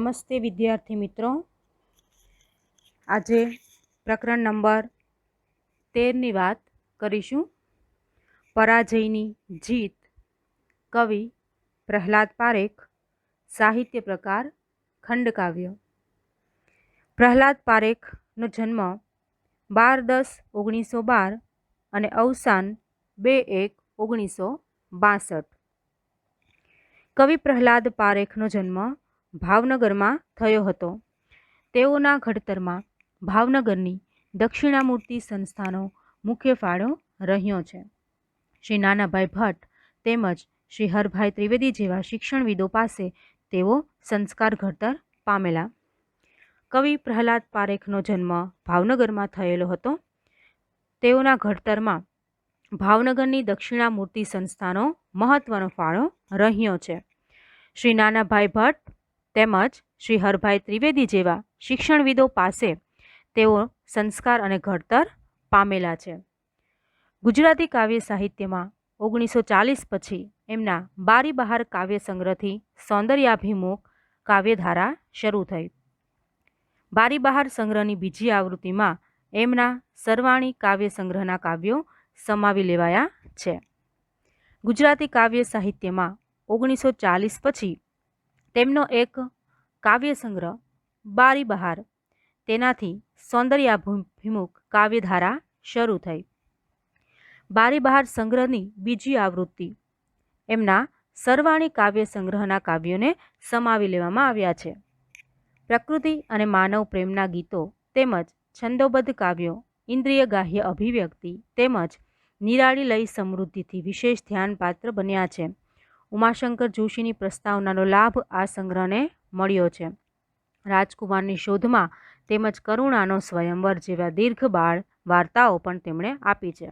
નમસ્તે વિદ્યાર્થી મિત્રો, આજે પ્રકરણ નંબર 13ની વાત કરીશું. પરાજયની જીત. કવિ પ્રહલાદ પારેખ. સાહિત્ય પ્રકાર ખંડકાવ્ય. પ્રહલાદ પારેખનો જન્મ 12-10-1912 અને અવસાન 2-1-1962. કવિ પ્રહલાદ પારેખનો જન્મ ભાવનગરમાં થયો હતો. તેઓના ઘડતરમાં ભાવનગરની દક્ષિણામૂર્તિ સંસ્થાનો મુખ્ય ફાળો રહ્યો છે. શ્રી નાનાભાઈ ભટ્ટ તેમજ શ્રી હરભાઈ ત્રિવેદી જેવા શિક્ષણવિદો પાસે તેઓ સંસ્કાર ઘડતર પામેલા. કવિ પ્રહલાદ પારેખનો જન્મ ભાવનગરમાં થયેલો હતો. તેઓના ઘડતરમાં ભાવનગરની દક્ષિણામૂર્તિ સંસ્થાનો મહત્વનો ફાળો રહ્યો છે. શ્રી નાનાભાઈ ભટ્ટ તેમજ શ્રી હરભાઈ ત્રિવેદી જેવા શિક્ષણવિદો પાસે તેઓ સંસ્કાર અને ઘડતર પામેલા છે. ગુજરાતી કાવ્ય સાહિત્યમાં 1940 પછી એમના બારી બહાર કાવ્ય સંગ્રહથી સૌંદર્યાભિમુખ કાવ્યધારા શરૂ થઈ. બારી બહાર સંગ્રહની બીજી આવૃત્તિમાં એમના સરવાણી કાવ્ય સંગ્રહના કાવ્યો સમાવી લેવાયા છે. ગુજરાતી કાવ્ય સાહિત્યમાં 1940 પછી તેમનો એક કાવ્ય સંગ્રહ બારી બહાર, તેનાથી સૌંદર્યાભિમુખ કાવ્યધારા શરૂ થઈ. બારી બહાર સંગ્રહની બીજી આવૃત્તિ એમના સરવાણી કાવ્ય સંગ્રહના કાવ્યોને સમાવી લેવામાં આવ્યા છે. પ્રકૃતિ અને માનવ પ્રેમના ગીતો તેમજ છંદોબદ્ધ કાવ્યો ઇન્દ્રિય ગાહ્ય અભિવ્યક્તિ તેમજ નિરાળી લય સમૃદ્ધિથી વિશેષ ધ્યાનપાત્ર બન્યા છે. ઉમાશંકર જોશીની પ્રસ્તાવનાનો લાભ આ સંગ્રહને મળ્યો છે. રાજકુમારની શોધમાં તેમજ કરુણાનો સ્વયંવર જેવા દીર્ઘ બાળ વાર્તાઓ પણ તેમણે આપી છે.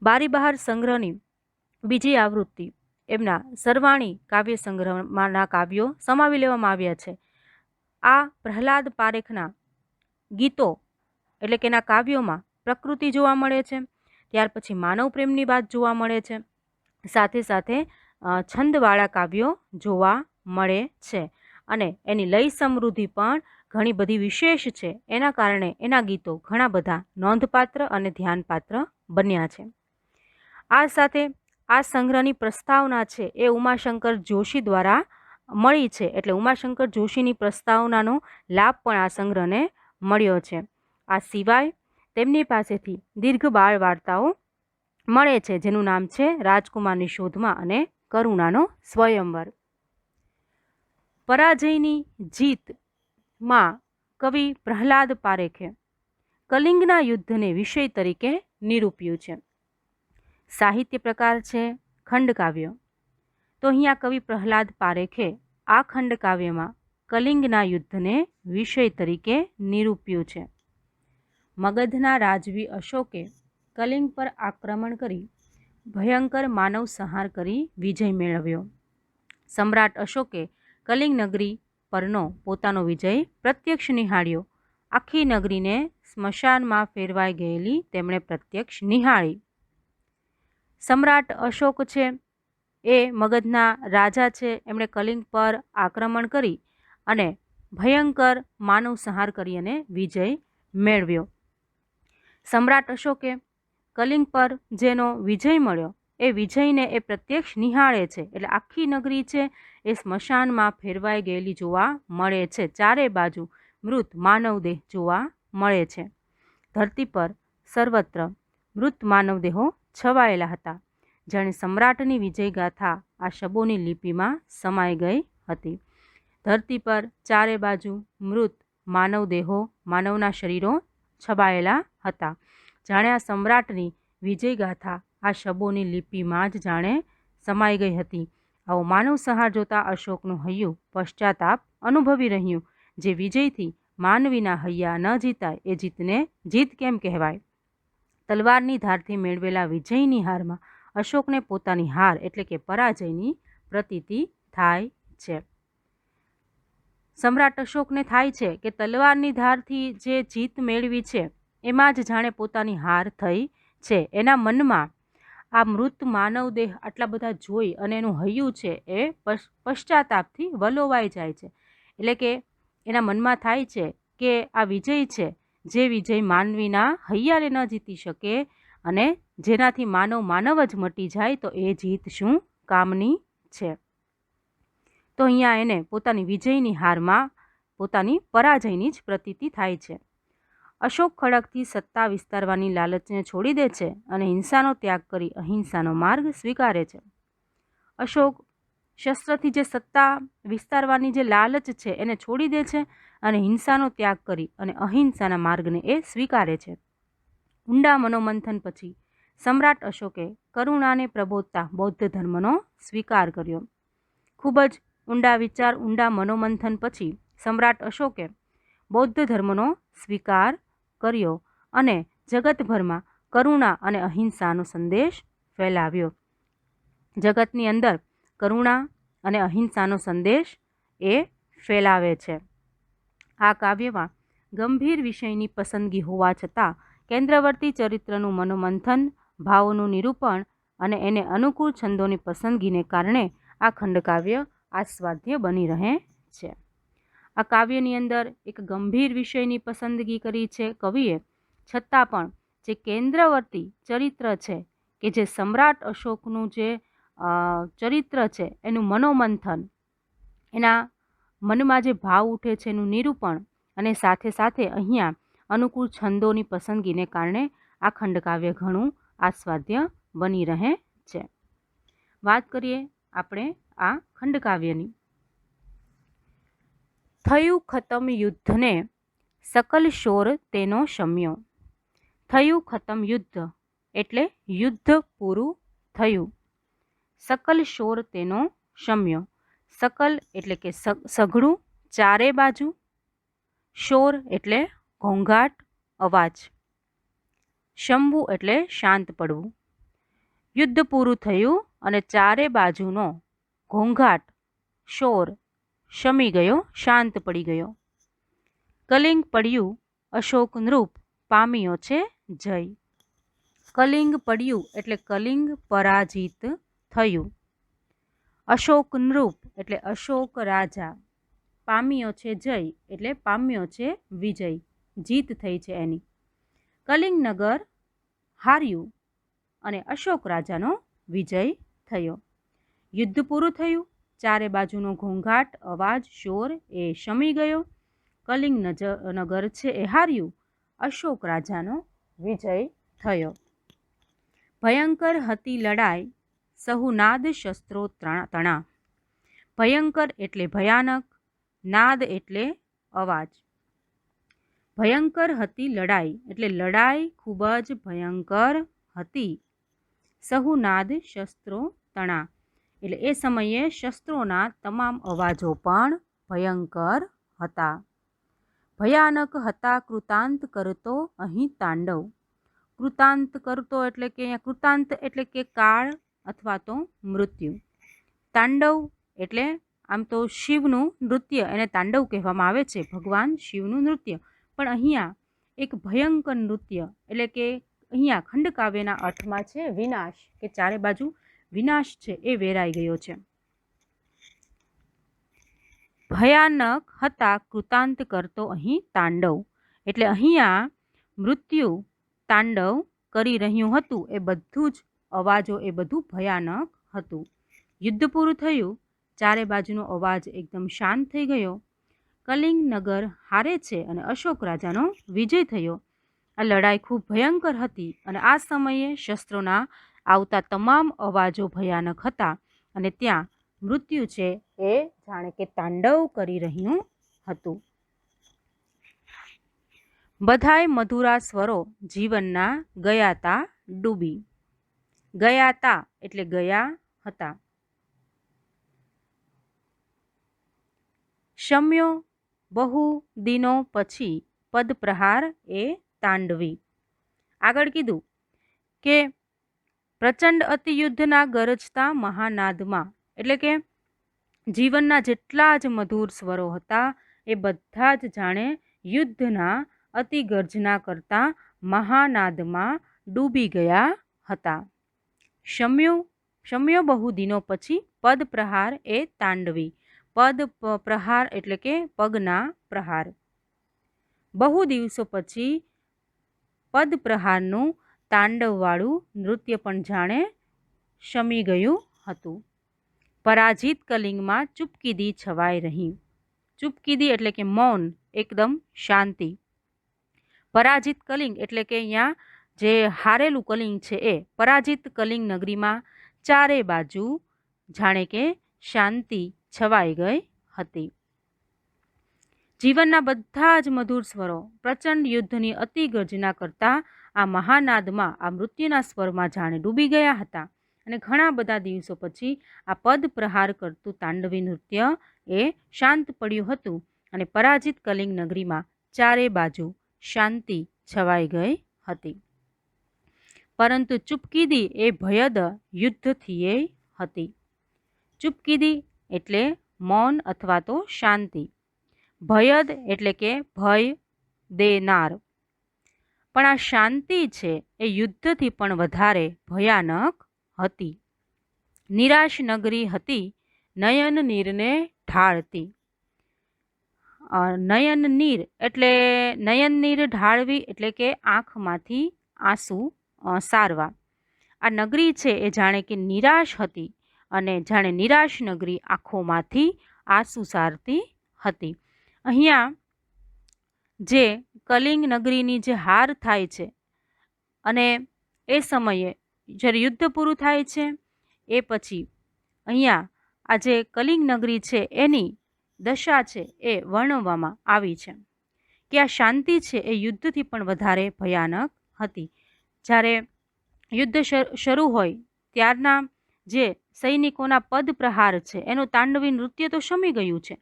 બારી બહાર સંગ્રહની બીજી આવૃત્તિ એમના સરવાણી કાવ્ય સંગ્રહમાંના કાવ્યો સમાવી લેવામાં આવ્યા છે. આ પ્રહલાદ પારેખના ગીતો એટલે કે એના કાવ્યોમાં પ્રકૃતિ જોવા મળે છે. ત્યાર પછી માનવ પ્રેમની વાત જોવા મળે છે. સાથે સાથે છંદવાળા કાવ્યો જોવા મળે છે અને એની લય સમૃદ્ધિ પણ ઘણી બધી વિશેષ છે. એના કારણે એના ગીતો ઘણા બધા નોંધપાત્ર અને ધ્યાનપાત્ર બન્યા છે. આ સાથે આ સંગ્રહની પ્રસ્તાવના છે એ ઉમાશંકર જોશી દ્વારા મળી છે, એટલે ઉમાશંકર જોશીની પ્રસ્તાવનાનો લાભ પણ આ સંગ્રહને મળ્યો છે. આ સિવાય તેમની પાસેથી દીર્ઘ બાળ વાર્તાઓ મળે છે, જેનું નામ છે રાજકુમારની શોધમાં અને કરુણાનો સ્વયંવર. પરાજયની જીતમાં કવિ પ્રહલાદ પારેખે કલિંગના યુદ્ધને વિષય તરીકે નિરૂપ્યું છે. સાહિત્ય પ્રકાર છે ખંડકાવ્ય. તો અહીંયા કવિ પ્રહલાદ પારેખે આ ખંડકાવ્યમાં કલિંગના યુદ્ધને વિષય તરીકે નિરૂપ્યું છે. મગધના રાજવી અશોકે કલિંગ પર આક્રમણ કરી ભયંકર માનવ સંહાર કરી વિજય મેળવ્યો. સમ્રાટ અશોકે કલિંગ નગરી પરનો પોતાનો વિજય પ્રત્યક્ષ નિહાળ્યો. આખી નગરીને સ્મશાનમાં ફેરવાઈ ગયેલી તેમણે પ્રત્યક્ષ નિહાળી. સમ્રાટ અશોક છે એ મગધના રાજા છે. એમણે કલિંગ પર આક્રમણ કરી અને ભયંકર માનવ સંહાર કરી અને વિજય મેળવ્યો. સમ્રાટ અશોકે કલિંગ પર જેનો વિજય મળ્યો એ વિજયને એ પ્રત્યક્ષ નિહાળે છે. એટલે આખી નગરી છે એ સ્મશાનમાં ફેરવાઈ ગયેલી જોવા મળે છે. ચારે બાજુ મૃત માનવદેહ જોવા મળે છે. ધરતી પર સર્વત્ર મૃત માનવદેહો છવાયેલા હતા. જાણે સમ્રાટની વિજયગાથા આ શબોની લિપિમાં સમાઈ ગઈ હતી. ધરતી પર ચારે બાજુ મૃત માનવદેહો, માનવના શરીરો છવાયેલા હતા. જાણે આ સમ્રાટની વિજયગાથા આ શબોની લિપિમાં જ જાણે સમાઈ ગઈ હતી. આવો માનવ સંહાર જોતા અશોકનું હૈયું પશ્ચાતાપ અનુભવી રહ્યું. જે વિજયથી માનવીના હૈયા ન જીતાય એ જીતને જીત કેમ કહેવાય? તલવારની ધારથી મેળવેલા વિજયની હારમાં અશોકને પોતાની હાર એટલે કે પરાજયની પ્રતીતિ થાય છે. સમ્રાટ અશોકને થાય છે કે તલવારની ધારથી જે જીત મેળવી છે એમાં જ જાણે પોતાની હાર થઈ છે. એના મનમાં આ મૃત માનવદેહ આટલા બધા જોઈ અને એનું હૈયું છે એ પશ્ચાતાપથી વલોવાઈ જાય છે. એટલે કે એના મનમાં થાય છે કે આ વિજય છે, જે વિજય માનવીના હૈયાને ન જીતી શકે અને જેનાથી માનવ જ મટી જાય, તો એ જીત શું કામની છે. તો અહીંયા એને પોતાની વિજયની હારમાં પોતાની પરાજયની જ પ્રતીતિ થાય છે. અશોક ખડકથી સત્તા વિસ્તારવાની લાલચને છોડી દે છે અને હિંસાનો ત્યાગ કરી અહિંસાનો માર્ગ સ્વીકારે છે. અશોક શસ્ત્રથી જે સત્તા વિસ્તારવાની જે લાલચ છે એને છોડી દે છે અને હિંસાનો ત્યાગ કરી અને અહિંસાના માર્ગને એ સ્વીકારે છે. ઊંડા મનોમંથન પછી સમ્રાટ અશોકે કરુણાને પ્રબોધતા બૌદ્ધ ધર્મનો સ્વીકાર કર્યો. ખૂબ જ ઊંડા વિચાર, ઊંડા મનોમંથન પછી સમ્રાટ અશોકે બૌદ્ધ ધર્મનો સ્વીકાર કર્યો અને જગતભરમાં કરુણા અને અહિંસાનો સંદેશ ફેલાવ્યો. જગતની અંદર કરુણા અને અહિંસાનો સંદેશ એ ફેલાવે છે. આ કાવ્યમાં ગંભીર વિષયની પસંદગી હોવા છતાં કેન્દ્રવર્તી ચરિત્રનું મનોમંથન, ભાવોનું નિરૂપણ અને એને અનુકૂળ છંદોની પસંદગીને કારણે આ ખંડકાવ્ય આસ્વાદ્ય બની રહે છે. આ કાવ્યની અંદર એક ગંભીર વિષયની પસંદગી કરી છે કવિએ, છતાં પણ જે કેન્દ્રવર્તી ચરિત્ર છે કે જે સમ્રાટ અશોકનું જે ચરિત્ર છે એનું મનોમંથન, એના મનમાં જે ભાવ ઉઠે છે એનું નિરૂપણ અને સાથે સાથે અહીંયા અનુકૂળ છંદોની પસંદગીને કારણે આ ખંડકાવ્ય ઘણું આસ્વાદ્ય બની રહે છે. વાત કરીએ આપણે આ ખંડકાવ્યની. થયું ખતમ યુદ્ધને સકલ શોર તેનો શમ્યો. થયું ખતમ યુદ્ધ એટલે યુદ્ધ પૂરું થયું. સકલ શોર તેનો શમ્યો. સકલ એટલે કે સઘળું, ચારે બાજુ. શોર એટલે ઘોંઘાટ, અવાજ. શમવું એટલે શાંત પડવું. યુદ્ધ પૂરું થયું અને ચારે બાજુનો ઘોંઘાટ, શોર શમી ગયો, શાંત પડી ગયો. કલિંગ પડ્યું, અશોક નૃપ પામ્યો છે જય. કલિંગ પડ્યું એટલે કલિંગ પરાજિત થયું. અશોક નૃપ એટલે અશોક રાજા. પામ્યો છે જય એટલે પામ્યો છે વિજય, જીત થઈ છે એની. કલિંગ નગર હાર્યું અને અશોક રાજાનો વિજય થયો. યુદ્ધ પૂરું થયું, ચારે બાજુનો ઘોંઘાટ, અવાજ, શોર એ શમી ગયો. કલિંગ નગર છે એ હાર્યું, અશોક રાજાનો વિજય થયો. ભયંકર હતી લડાઈ, સહુ નાદ શસ્ત્રો તણા. ભયંકર એટલે ભયાનક, નાદ એટલે અવાજ. ભયંકર હતી લડાઈ એટલે લડાઈ ખૂબ જ ભયંકર હતી. સહુ નાદ શસ્ત્રો તણા એટલે એ સમયે શસ્ત્રોના તમામ અવાજો પણ ભયંકર હતા. ભયાનક હતા કૃતાંત કરતો અહીં તાંડવ. કૃતાંત કરતો એટલે કે અહીંયા કૃતાંત એટલે કે કાળ અથવા તો મૃત્યુ. તાંડવ એટલે આમ તો શિવનું નૃત્ય, એને તાંડવ કહેવામાં આવે છે, ભગવાન શિવનું નૃત્ય. પણ અહીંયા એક ભયંકર નૃત્ય એટલે કે અહીંયા ખંડકાવ્યના અર્થમાં છે વિનાશ, કે ચારે બાજુ વિનાશ છે એ વેરાઈ ગયો છે. ભયાનક હતા કૃતાંત કરતો અહીં તાંડવ એટલે અહીંયા મૃત્યુ તાંડવ કરી રહ્યું હતું, એ બધું જ અવાજો એ બધું ભયાનક હતું. યુદ્ધ પૂરું થયું, ચારે બાજુનો અવાજ એકદમ શાંત થઈ ગયો. કલિંગ નગર હારે છે અને અશોક રાજાનો વિજય થયો. આ લડાઈ ખૂબ ભયંકર હતી અને આ સમયે શસ્ત્રોના આવતા તમામ અવાજો ભયાનક હતા અને ત્યાં મૃત્યુ છે એ જાણે કે તાંડવ કરી રહ્યું હતું. બધાય મધુરા સ્વરો જીવનના ગયા તા ડૂબી. ગયા તા એટલે ગયા હતા. શમ્યો બહુ દિનો પછી પદ પ્રહાર એ તાંડવી. આગળ કીધું કે પ્રચંડ અતિયુદ્ધના ગરજતા મહાનાદમાં એટલે કે જીવનના જેટલા જ મધુર સ્વરો હતા એ બધા જ જાણે યુદ્ધના અતિ ગર્જના કરતા મહાનાદમાં ડૂબી ગયા હતા. શમ્યો બહુ દિનો પછી પદ પ્રહાર એ તાંડવી. પ્રહાર એટલે કે પગના પ્રહાર. બહુ દિવસો પછી પદ પ્રહારનું તાંડવવાળું નૃત્ય પણ જાણે શમી ગયું હતું. પરાજિત કલિંગમાં ચૂપકીદી છવાઈ રહી. ચૂપકીદી એટલે કે મૌન, એકદમ શાંતિ. પરાજિત કલિંગ એટલે કે અહીંયા જે હારેલું કલિંગ છે એ પરાજિત કલિંગ નગરીમાં ચારે બાજુ જાણે કે શાંતિ છવાઈ ગઈ હતી. જીવનના બધા જ મધુર સ્વરો પ્રચંડ યુદ્ધની અતિ ગર્જના કરતા આ મહાનાદમાં, આ મૃત્યુના સ્વરમાં જાણે ડૂબી ગયા હતા. અને ઘણા બધા દિવસો પછી આ પદ પ્રહાર કરતું તાંડવી નૃત્ય એ શાંત પડ્યું હતું અને પરાજિત કલિંગ નગરીમાં ચારે બાજુ શાંતિ છવાઈ ગઈ હતી. પરંતુ ચૂપકીદી એ ભયદ યુદ્ધથી હતી. ચૂપકીદી એટલે મૌન અથવા તો શાંતિ. ભયદ એટલે કે ભય દેનાર. પણ આ શાંતિ છે એ યુદ્ધથી પણ વધારે ભયાનક હતી. નિરાશ નગરી હતી, નયન નીરને ઢાળતી. નયન નીર એટલે નયન નીર ઢાળવી એટલે કે આંખમાંથી આંસુ સારવા. આ નગરી છે એ જાણે કે નિરાશ હતી અને જાણે નિરાશ નગરી આંખોમાંથી આંસુ સારતી હતી. અહીંયા જે કલિંગ નગરીની જે હાર થાય છે અને એ સમયે જ્યારે યુદ્ધ પૂરું થાય છે એ પછી અહીંયા આ જે કલિંગ નગરી છે એની દશા છે એ વર્ણવવામાં આવી છે કે આ શાંતિ છે એ યુદ્ધથી પણ વધારે ભયાનક હતી. જ્યારે યુદ્ધ શરૂ હોય ત્યારના જે સૈનિકોના પદ પ્રહાર છે એનું તાંડવી નૃત્ય તો શમી ગયું છે,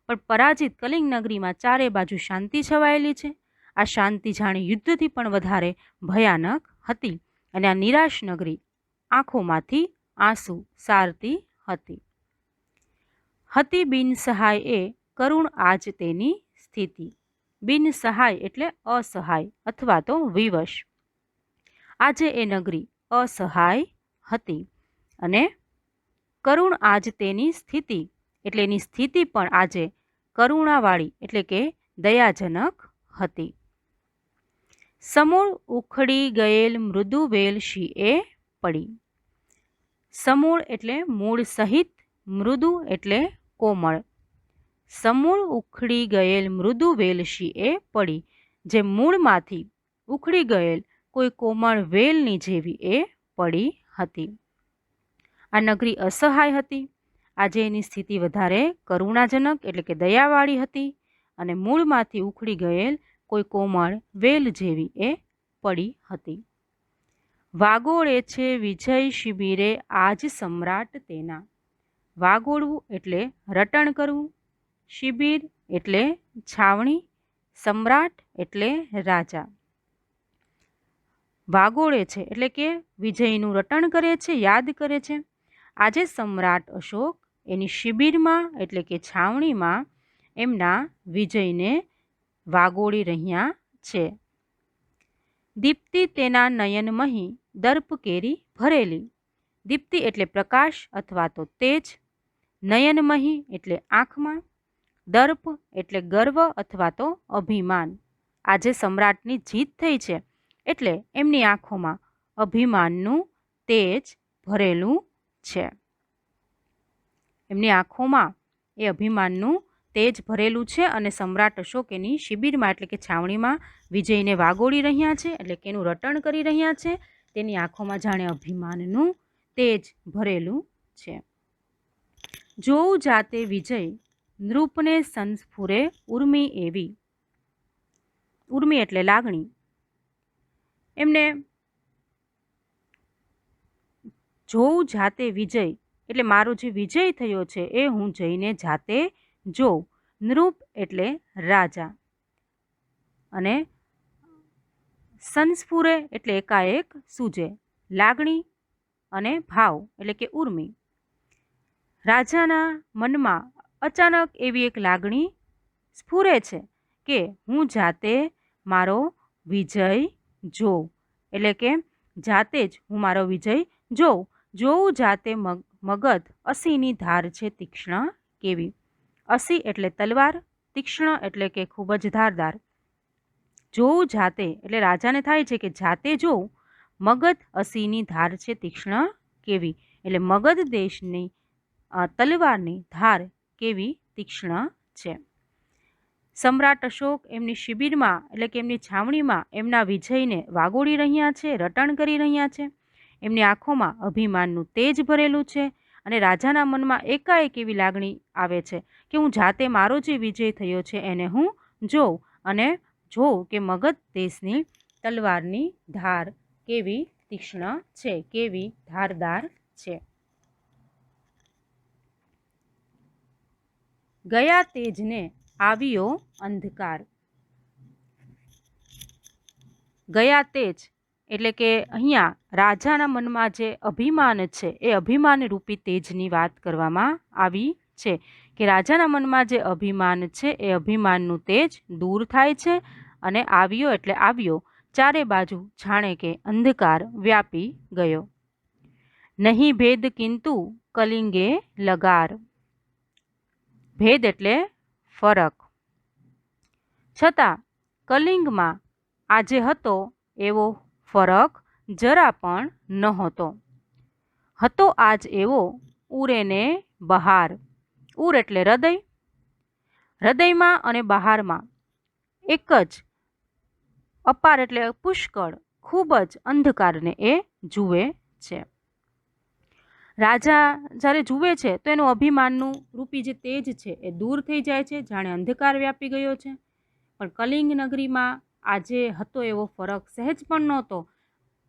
પણ પરાજિત કલિંગ નગરીમાં ચારે બાજુ શાંતિ છવાયેલી છે. આ શાંતિ જાણે યુદ્ધથી પણ વધારે ભયાનક હતી અને આ નિરાશ નગરી આંખોમાંથી આંસુ સારતી હતી. હતી બિન સહાય એ કરુણ આજ તેની સ્થિતિ. બિન સહાય એટલે અસહાય અથવા તો વિવશ. આજે એ નગરી અસહાય હતી અને કરુણ આજ તેની સ્થિતિ એટલે એની સ્થિતિ પણ આજે કરુણાવાળી એટલે કે દયાજનક હતી. સમૂળ ઉખડી ગયેલ મૃદુ વેલ શીએ પડી. સમૂળ એટલે મૂળ સહિત, મૃદુ એટલે કોમળ. સમૂળ ઉખડી ગયેલ મૃદુ વેલ શીએ પડી. જે મૂળમાંથી ઉખડી ગયેલ કોઈ કોમળ વેલની જેવી એ પડી હતી. આ નગરી અસહાય હતી. આજે એની સ્થિતિ વધારે કરુણાજનક એટલે કે દયાવાળી હતી અને મૂળમાંથી ઉખડી ગયેલ કોઈ કોમળ વેલ જેવી એ પડી હતી. વાગોળે છે વિજય શિબિરે આજ સમ્રાટ તેના. વાગોળવું એટલે રટણ કરવું, શિબિર એટલે છાવણી, સમ્રાટ એટલે રાજા. વાગોળે છે એટલે કે વિજયનું રટણ કરે છે, યાદ કરે છે. આજે સમ્રાટ અશોક એની શિબિરમાં એટલે કે છાવણીમાં એમના વિજયને વાગોળી રહ્યા છે. દીપ્તિ તેના નયનમહી દર્પ કેરી ભરેલી. દીપ્તિ એટલે પ્રકાશ અથવા તો તેજ, નયનમહી એટલે આંખમાં, દર્પ એટલે ગર્વ અથવા તો અભિમાન. આજે સમ્રાટની જીત થઈ છે એટલે એમની આંખોમાં અભિમાનનું તેજ ભરેલું છે. એમની આંખોમાં એ અભિમાનનું તેજ ભરેલું છે અને સમ્રાટ અશોક એની શિબિરમાં એટલે કે છાવણીમાં વિજયને વાગોળી રહ્યા છે એટલે કે એનું રટણ કરી રહ્યા છે. તેની આંખોમાં જાણે અભિમાનનું તેજ ભરેલું છે. જોઉં જાતે વિજય નૃપને સંસ્ફુરે ઉર્મી એવી. ઉર્મી એટલે લાગણી. એમને જોઉં જાતે વિજય એટલે મારો જે વિજય થયો છે એ હું જઈને જાતે જોઉં. નૃપ એટલે રાજા અને સંસ્ફુરે એટલે એકાએક સૂજે. લાગણી અને ભાવ એટલે કે ઉર્મી. રાજાના મનમાં અચાનક એવી એક લાગણી સ્ફુરે છે કે હું જાતે મારો વિજય જોઉં, એટલે કે જાતે જ હું મારો વિજય જોઉં. જોઉં જાતે મગધ અસીની ધાર છે તીક્ષ્ણ કેવી. અસી એટલે તલવાર, તીક્ષ્ણ એટલે કે ખૂબ જ ધારદાર. જોવું જાતે એટલે રાજાને થાય છે કે જાતે જોવું, મગધ અસીની ધાર છે તીક્ષ્ણ કેવી, એટલે મગધ દેશની તલવારની ધાર કેવી તીક્ષ્ણ છે. સમ્રાટ અશોક એમની શિબિરમાં એટલે કે એમની છાવણીમાં એમના વિજયને વાગોળી રહ્યા છે, રટણ કરી રહ્યા છે. એમની આંખોમાં અભિમાનનું તેજ ભરેલું છે અને રાજાના મનમાં એકાએક એવી લાગણી આવે છે કે હું જાતે મારો જે વિજય થયો છે એને હું જોઉં અને જોઉં કે મગધ દેશની તલવારની ધાર કેવી તીક્ષ્ણ છે, કેવી ધારદાર છે. ગયા તેજને આવ્યો અંધકાર. ગયા તેજ એટલે કે અહીંયા રાજાના મનમાં જે અભિમાન છે એ અભિમાન રૂપી તેજની વાત કરવામાં આવી છે કે રાજાના મનમાં જે અભિમાન છે એ અભિમાનનું તેજ દૂર થાય છે અને આવ્યો એટલે આવ્યો, ચારે બાજુ જાણે કે અંધકાર વ્યાપી ગયો. નહીં ભેદ કિંતુ કલિંગે લગાર. ભેદ એટલે ફરક. છતાં કલિંગમાં આજે હતો એવો ફરક જરા પણ નહોતો. હતો આજ એવો ઉરેને બહાર. ઉર એટલે હૃદય. હૃદયમાં અને બહારમાં એક જ અપાર એટલે પુષ્કળ ખૂબ જ અંધકારને એ જુએ છે. રાજા જ્યારે જુએ છે તો એનું અભિમાનનું રૂપી જે તેજ છે એ દૂર થઈ જાય છે, જાણે અંધકાર વ્યાપી ગયો છે. પણ કલિંગ નગરીમાં આજે હતો એવો ફરક સહેજ પણ નહોતો.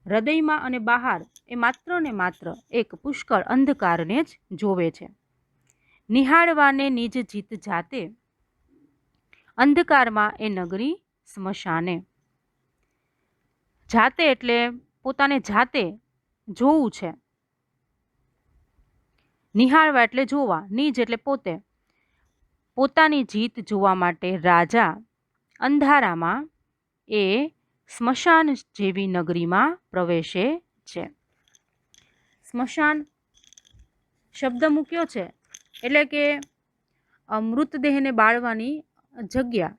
હૃદયમાં અને બહાર એ માત્ર ને માત્ર એક પુષ્કળ અંધકારને જ જોવે છે. નિહાળવાને નિજ જીત જાતે, અંધકારમાં એ નગરી સ્મશાને. જાતે એટલે પોતાને જાતે જોવું છે. નિહાળવા એટલે જોવા, નિજ એટલે પોતે. પોતાની જીત જોવા માટે રાજા અંધારામાં એ સ્મશાન જેવી નગરીમાં પ્રવેશે છે. સ્મશાન શબ્દ મૂક્યો છે એટલે કે મૃતદેહને બાળવાની જગ્યા,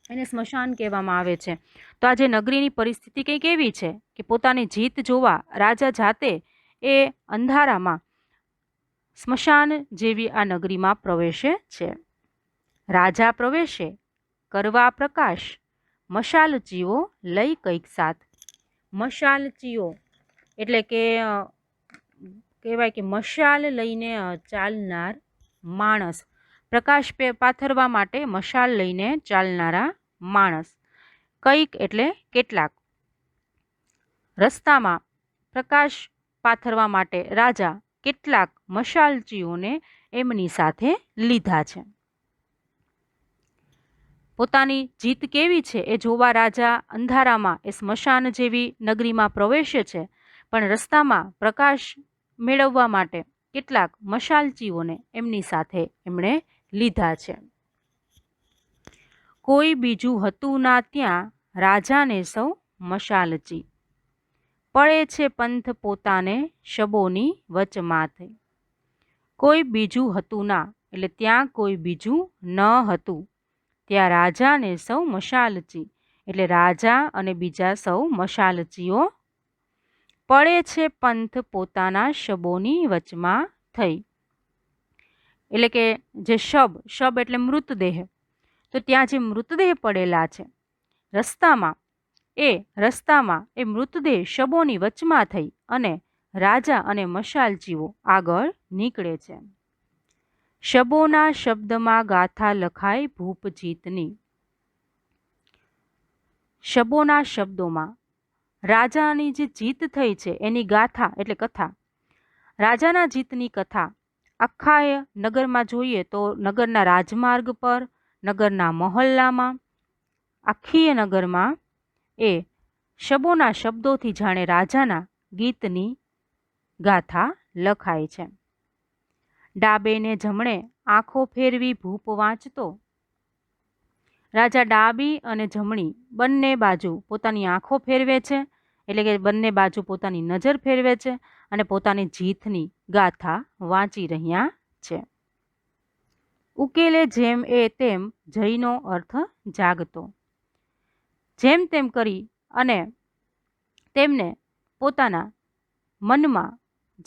એને સ્મશાન કહેવામાં આવે છે. તો આજે નગરીની પરિસ્થિતિ કંઈક એવી છે કે પોતાની જીત જોવા રાજા જાતે એ અંધારામાં સ્મશાન જેવી આ નગરીમાં પ્રવેશે છે. રાજા પ્રવેશે કરવા પ્રકાશ, મશાલચીઓ લઈ કંઈક સાથ. મશાલચીઓ એટલે કે કહેવાય કે મશાલ લઈને ચાલનાર માણસ, પ્રકાશ પાથરવા માટે મશાલ લઈને ચાલનારા માણસ. કંઈક એટલે કેટલાક. રસ્તામાં પ્રકાશ પાથરવા માટે રાજા કેટલાક મશાલચીઓને એમની સાથે લીધા છે. પોતાની જીત કેવી છે એ જોવા રાજા અંધારામાં એ સ્મશાન જેવી નગરીમાં પ્રવેશે છે, પણ રસ્તામાં પ્રકાશ મેળવવા માટે કેટલાક મશાલચીઓને એમની સાથે એમણે લીધા છે. કોઈ બીજું હતું ના ત્યાં રાજાને સૌ મશાલચી, પડે છે પંથ પોતાને શબોની વચમાંથી. કોઈ બીજું હતું ના એટલે ત્યાં કોઈ બીજું ન હતું, ત્યાં રાજાને સૌ મશાલચી એટલે રાજા અને બીજા સૌ મશાલચીઓ પડે છે પંથ પોતાના શબોની વચમાં થઈ. એટલે કે જે શબ એટલે મૃતદેહ, તો ત્યાં જે મૃતદેહ પડેલા છે રસ્તામાં એ મૃતદેહ શબોની વચમાં થઈ અને રાજા અને મશાલચીઓ આગળ નીકળે છે. શબોના શબ્દમાં ગાથા લખાય ભૂપ જીતની. શબોના શબ્દોમાં રાજાની જે જીત થઈ છે એની ગાથા એટલે કથા, રાજાના જીતની કથા આખા નગરમાં જોઈએ તો નગરના રાજમાર્ગ પર, નગરના મહોલ્લામાં, આખી નગરમાં એ શબોના શબ્દોથી જાણે રાજાના ગીતની ગાથા લખાય છે. ડાબે ને જમણે આંખો ફેરવી ભૂપ વાંચતો. રાજા ડાબી અને જમણી બંને બાજુ પોતાની આંખો ફેરવે છે, એટલે કે બંને બાજુ પોતાની નજર ફેરવે છે અને પોતાની જીતની ગાથા વાંચી રહ્યા છે. ઉકેલે જેમ એ તેમ જયનો અર્થ જાગતો. જેમ તેમ કરી અને તેમને પોતાના મનમાં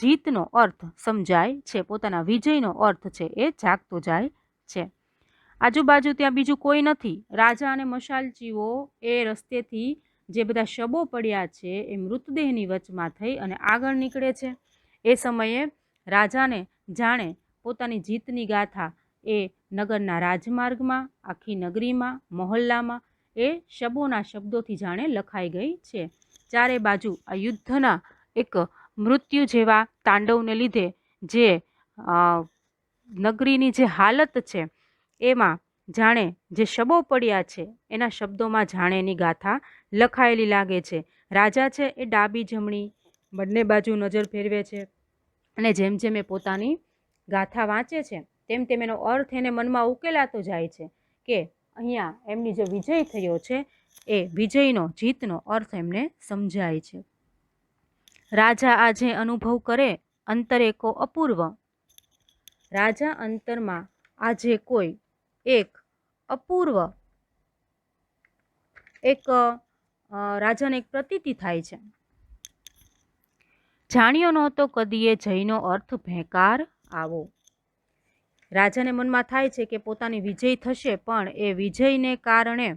જીતનો અર્થ સમજાય છે, પોતાના વિજયનો અર્થ છે એ જાગતો જાય છે. આજુબાજુ ત્યાં બીજું કોઈ નથી. રાજા અને મશાલચીઓ એ રસ્તેથી જે બધા શબો પડ્યા છે એ મૃતદેહની વચમાં થઈ અને આગળ નીકળે છે. એ સમયે રાજાને જાણે પોતાની જીતની ગાથા એ નગરના રાજમાર્ગમાં, આખી નગરીમાં, મહોલ્લામાં એ શબોના શબ્દોથી જાણે લખાઈ ગઈ છે. ચારે બાજુ આ યુદ્ધના એક મૃત્યુ જેવા તાંડવને લીધે જે નગરીની જે હાલત છે એમાં જાણે જે શબો પડ્યા છે એના શબ્દોમાં જાણે એની ગાથા લખાયેલી લાગે છે. રાજા છે એ ડાબી જમણી બંને બાજુ નજર ફેરવે છે અને જેમ જેમ એ પોતાની ગાથા વાંચે છે તેમ તેમ એનો અર્થ એને મનમાં ઉકેલાતો જાય છે કે અહીંયા એમની જે વિજય થયો છે એ વિજયનો જીતનો અર્થ એમને સમજાય છે. રાજા આજે અનુભવ કરે અંતરે કો અપૂર્વ. રાજા અંતરમાં આજે કોઈ એક અપૂર્વ એક રાજાને એક પ્રતીતિ થાય છે. જાણ્યો નહોતો કદીએ જયનો અર્થ ભેંકાર આવો. રાજાને મનમાં થાય છે કે પોતાની વિજય થશે પણ એ વિજયને કારણે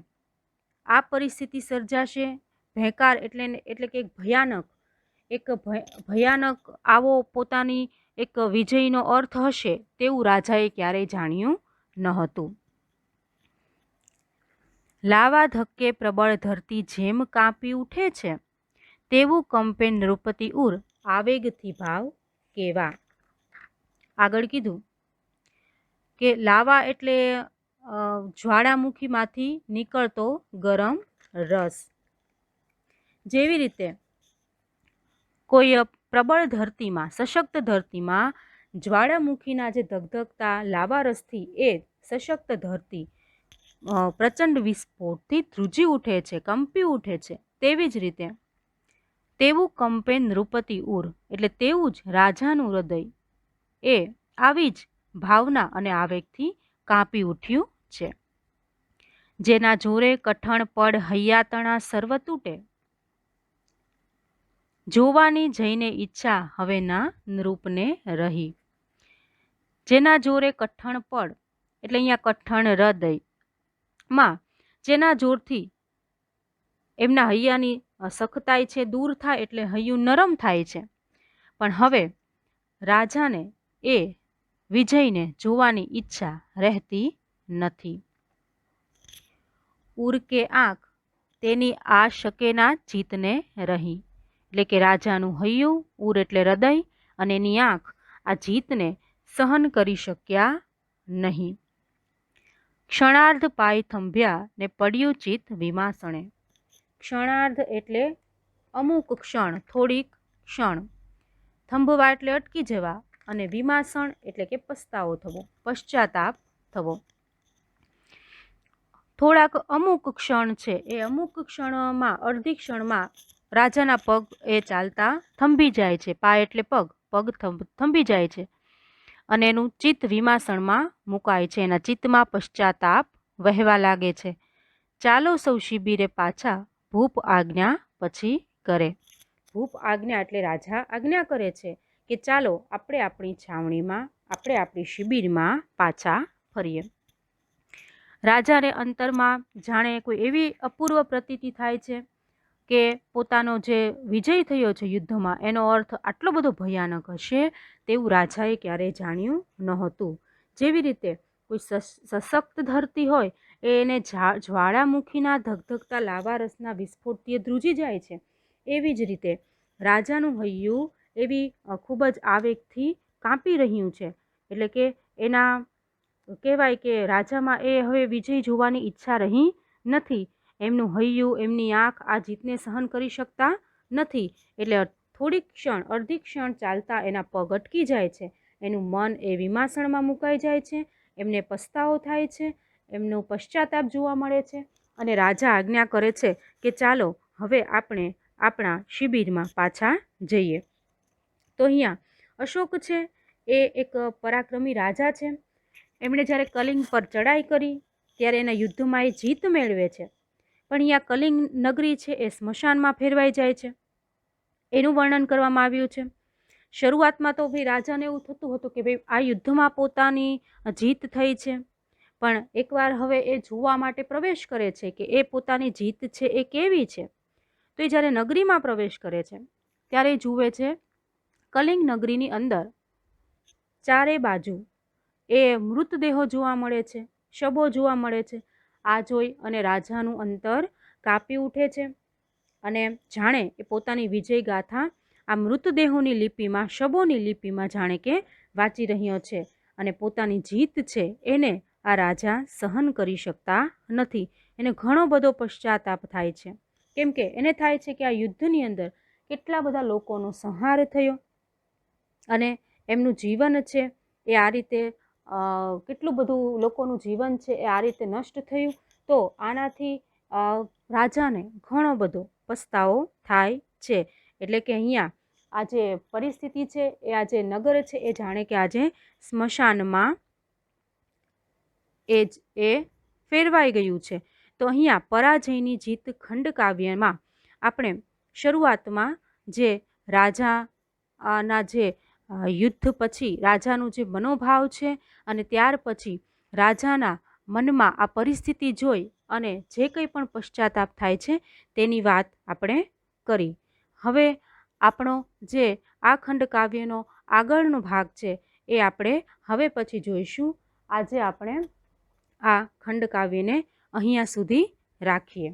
આ પરિસ્થિતિ સર્જાશે. ભેંકાર એટલે કે એક ભયાનક આવો પોતાની એક વિજયનો અર્થ હશે તેવું રાજાએ ક્યારેય જાણ્યું ન હતું. લાવા ધક્કે પ્રબળ ધરતી જેમ કાંપી ઉઠે છે તેવું કંપે નૃપતિ ઉર આવેગથી ભાવ કેવા. આગળ કીધું કે લાવા એટલે જ્વાળામુખીમાંથી નીકળતો ગરમ રસ. જેવી રીતે કોઈ પ્રબળ ધરતીમાં, સશક્ત ધરતીમાં જ્વાળામુખીના જે ધગધગતા લાવા રસથી એ સશક્ત ધરતી પ્રચંડ વિસ્ફોટથી ધ્રુજી ઉઠે છે, કંપી ઉઠે છે, તેવી જ રીતે તેવું કંપે નૃપતિ ઉર એટલે તેવું જ રાજાનું હૃદય એ આવી જ ભાવના અને આવેગથી કાંપી ઉઠ્યું છે. જેના જોરે કઠણ પડ હૈયાતણા સર્વ તૂટે. જોવાની જઈને ઈચ્છા હવે ના નૃપને રહી. જેના જોરે કઠણ પડ એટલે અહીંયા કઠણ હૃદયમાં જેના જોરથી એમના હૈયાની સખતાઈ છે દૂર થાય એટલે હૈયું નરમ થાય છે. પણ હવે રાજાને એ વિજયને જોવાની ઈચ્છા રહેતી નથી. ઉરકે આંખ તેની આ શકેના જીતને રહી. એટલે કે રાજાનું હૈયું, ઉર એટલે હૃદય, અને એની આંખ આ જીતને સહન કરી શક્યા નહીં. ક્ષણાર્ધ પાય થંભ્યા ને પડ્યું ચિત્ત વિમાસણે. ક્ષણાર્ધ એટલે અમુક ક્ષણ, થોડીક ક્ષણ. થંભવા એટલે અટકી જવા અને વિમાસણ એટલે કે પસ્તાવો થવો, પશ્ચાતાપ થવો. થોડાક અમુક ક્ષણ છે એ અમુક ક્ષણમાં, અડધી ક્ષણમાં રાજાના પગ એ ચાલતા થંભી જાય છે. પાય એટલે પગ, પગ થંભી જાય છે અને એનું ચિત્ત વિમાસણમાં મુકાય છે. એના ચિત્તમાં પશ્ચાતાપ વહેવા લાગે છે. ચાલો સૌ શિબિરે પાછા ભૂપ આજ્ઞા પછી કરે. ભૂપ આજ્ઞા એટલે રાજા આજ્ઞા કરે છે કે ચાલો આપણે આપણી છાવણીમાં, આપણે આપણી શિબિરમાં પાછા ફરીએ. રાજાને અંતરમાં જાણે કોઈ એવી અપૂર્વ પ્રતીતિ થાય છે કે પોતાનો જે વિજય થયો છે યુદ્ધમાં એનો અર્થ આટલો બધો ભયાનક હશે તેવું રાજાએ ક્યારેય જાણ્યું નહોતું. જેવી રીતે કોઈ સશક્ત ધરતી હોય એને જ્વાળામુખીના ધગધગતા લાવા રસના વિસ્ફોટથી ધ્રુજી જાય છે, એવી જ રીતે રાજાનું હૈયું એવી ખૂબ જ આવેગથી કાંપી રહ્યું છે. એટલે કે એના કહેવાય કે રાજામાં એ હવે વિજય જોવાની ઈચ્છા રહી નથી. એમનું હૈયું, એમની આંખ આ જીતને સહન કરી શકતા નથી. એટલે થોડીક ક્ષણ, અડધી ક્ષણ ચાલતા એના પગ અટકી જાય છે. એનું મન એ વિમાસણમાં મુકાઈ જાય છે. એમને પસ્તાવો થાય છે, એમનો પશ્ચાતાપ જોવા મળે છે અને રાજા આજ્ઞા કરે છે કે ચાલો હવે આપણે આપણા શિબિરમાં પાછા જઈએ. તો અહીંયા અશોક છે એ એક પરાક્રમી રાજા છે. એમણે જ્યારે કલિંગ પર ચડાઈ કરી ત્યારે એના યુદ્ધમાં એ જીત મેળવે છે, પણ અહીંયા કલિંગ નગરી છે એ સ્મશાનમાં ફેરવાઈ જાય છે. એનું વર્ણન કરવામાં આવ્યું છે. શરૂઆતમાં તો ભાઈ રાજાને એવું થતું હતું કે ભાઈ આ યુદ્ધમાં પોતાની જીત થઈ છે, પણ એકવાર હવે એ જોવા માટે પ્રવેશ કરે છે કે એ પોતાની જીત છે એ કેવી છે. તો એ જ્યારે નગરીમાં પ્રવેશ કરે છે ત્યારે જુએ છે કલિંગ નગરીની અંદર ચારે બાજુ એ મૃતદેહો જોવા મળે છે, શબો જોવા મળે છે. આ જોઈ અને રાજાનું અંતર કાપી ઉઠે છે અને જાણે એ પોતાની વિજય ગાથા આ મૃતદેહોની લિપિમાં, શબોની લિપિમાં જાણે કે વાંચી રહ્યો છે અને પોતાની જીત છે એને આ રાજા સહન કરી શકતા નથી. એને ઘણો બધો પશ્ચાતાપ થાય છે, કેમ કે એને થાય છે કે આ યુદ્ધની અંદર કેટલા બધા લોકોનો સંહાર થયો અને એમનું જીવન છે એ આ રીતે કેટલું બધું લોકોનું જીવન છે એ આ રીતે નષ્ટ થયું. તો આનાથી રાજાને ઘણો બધો પસ્તાવો થાય છે. એટલે કે અહીંયા આ જે પરિસ્થિતિ છે એ આ જે નગર છે એ જાણે કે આજે સ્મશાનમાં એ ફેરવાઈ ગયું છે. તો અહીંયા પરાજયની જીત ખંડકાવ્યમાં આપણે શરૂઆતમાં જે રાજાના જે યુદ્ધ પછી રાજાનું જે મનોભાવ છે અને ત્યાર પછી રાજાના મનમાં આ પરિસ્થિતિ જોઈ અને જે કંઈ પણ પશ્ચાતાપ થાય છે તેની વાત આપણે કરી. હવે આપણો જે આ ખંડકાવ્યનો આગળનો ભાગ છે એ આપણે હવે પછી જોઈશું. આજે આપણે આ ખંડકાવ્યને અહીંયા સુધી રાખીએ.